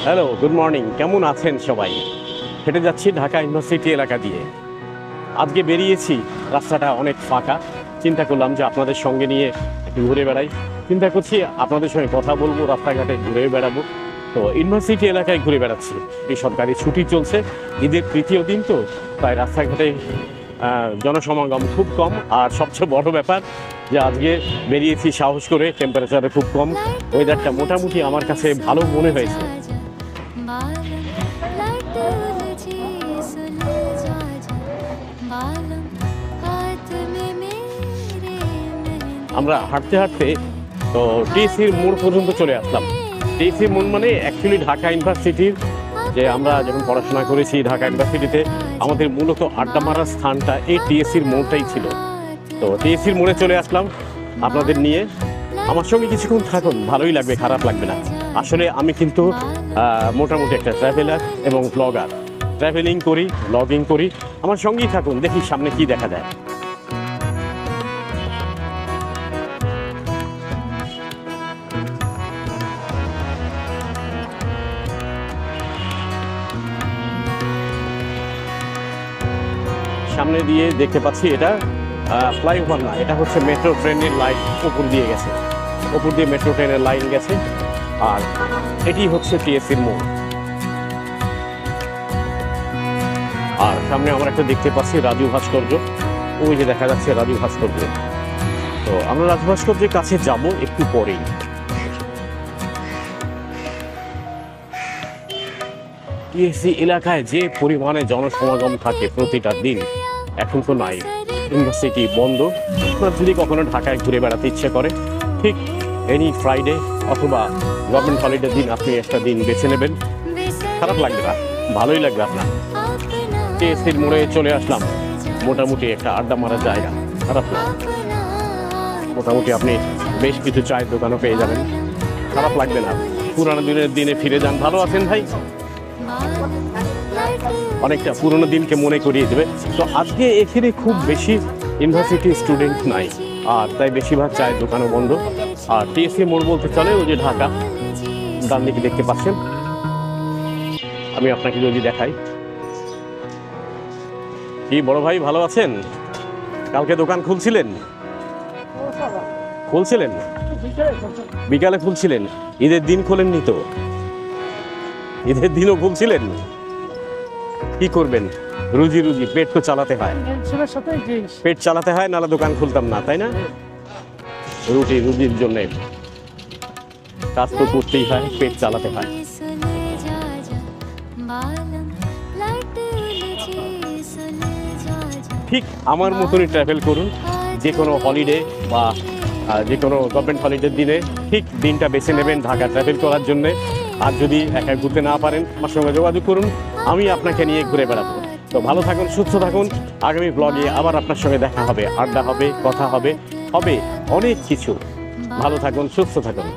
Hello, good morning. কেমন আছেন সবাই? হেঁটে যাচ্ছি ঢাকা ইউনিভার্সিটি এলাকা দিয়ে। আজকে বেরিয়েছি, রাস্তাটা অনেক ফাঁকা। চিন্তা করলাম যে আপনাদের সঙ্গে নিয়ে একটু ঘুরে বেড়াই। চিন্তা করছি আপনাদের সঙ্গে কথা বলবো, রাস্তাঘাটে ঘুরে বেড়াবো। তো ইউনিভার্সিটি এলাকায় ঘুরে বেড়াচ্ছি। এই সরকারি ছুটি চলছে, ঈদের তৃতীয় দিন, তো তাই রাস্তাঘাটে জনসমাগম খুব কম। আর সবচেয়ে বড় ব্যাপার যে আজকে বেরিয়েছি সাহস করে, টেম্পারেচারে খুব কম, ওয়েদারটা মোটামুটি আমার কাছে ভালো মনে হয়েছে। আমরা হাঁটতে হাঁটতে তো টিএসসির মোড় পর্যন্ত চলে আসলাম। টিএসসির মোড় মানে অ্যাকচুয়ালি ঢাকা ইউনিভার্সিটির, যে আমরা যখন পড়াশোনা করেছি ঢাকা ইউনিভার্সিটিতে, আমাদের মূলত আড্ডা মারার স্থানটা এই টিএসসির মোড়টাই ছিল। তো টিএসসির মোড়ে চলে আসলাম আপনাদের নিয়ে। আমার সঙ্গে কিছুক্ষণ থাকুন, ভালোই লাগবে, খারাপ লাগবে না। আসলে আমি কিন্তু মোটামুটি একটা ট্রাভেলার এবং ব্লগার। ট্রাভেলিং করি, ব্লগিং করি। আমার সঙ্গেই থাকুন, দেখি সামনে কি দেখা যায়। সামনে দিয়ে দেখতে পাচ্ছি এটা ফ্লাইওভার না, এটা হচ্ছে মেট্রো ট্রেনের লাইন উপর দিয়ে গেছে, উপর দিয়ে মেট্রো ট্রেনের লাইন গেছে। আর এটি হচ্ছে টিএসসির মোড়। আর সামনে আমরা একটা দেখতে পাচ্ছি রাজু ভাস্কর্য, ওই যে দেখা যাচ্ছে রাজু ভাস্কর্য। তো আমরা রাজু ভাস্কর্যের কাছে যাব একটু পরেই। টিএসসি এলাকায় যে পরিমাণে জনসমাগম থাকে প্রতিটা দিন, এখন তো নাই, ইউনিভার্সিটি বন্ধ। আপনার যদি কখনো ঢাকায় ঘুরে বেড়াতে ইচ্ছে করে, ঠিক এনি ফ্রাইডে অথবা গভর্নমেন্ট হলিডে দিন আপনি একটা দিন বেছে নেবেন, খারাপ লাগবে না, ভালোই লাগবে আপনার। টিএসসির মোড়ে চলে আসলাম, মোটামুটি একটা আড্ডা মারার জায়গা, খারাপ না। মোটামুটি আপনি বেশ কিছু চায়ের দোকানও পেয়ে যাবেন, খারাপ লাগবে না। পুরানো দিনের দিনে ফিরে যান। ভালো আছেন ভাই? অনেকটা পুরোনো দিনকে মনে করিয়ে দেবে। তো আজকে এখানে খুব বেশি ইউনিভার্সিটি স্টুডেন্ট নাই, আর তাই বেশিরভাগ চায়ের দোকানও বন্ধ। আর টিএসসি মোড় বলতে চলে ওই যে ঢাকা, ডান দিকে দেখতে পাচ্ছেন। আমি আপনাকে যদি দেখাই, কি বড় ভাই ভালো আছেন? কালকে দোকান খুলছিলেন? বিকালে খুলছিলেন? ঈদের দিন খোলেননি তো? ঈদের দিনও খুলছিলেন? কি করবেন, রুজি পেট তো চালাতে হয়, পেট চালাতে হয়, নাহলে দোকান খুলতাম না, তাই না? রুজির জন্য কাজ তো করতেই হয়, পেট চালাতে হয়। ঠিক আমার মতনই ট্রাভেল করুন, যে কোনো হলিডে বা যে কোনো গভর্নমেন্ট হলিডের দিনে ঠিক দিনটা বেছে নেবেন ঢাকা ট্রাভেল করার জন্যে। আর যদি একা ঘুরতে না পারেন, আমার সঙ্গে যোগাযোগ করুন, আমি আপনাকে নিয়ে ঘুরে বেড়াবো। তো ভালো থাকুন, সুস্থ থাকুন। আগামী ব্লগে আবার আপনার সঙ্গে দেখা হবে, আড্ডা হবে, কথা হবে, অনেক কিছু। ভালো থাকুন, সুস্থ থাকুন।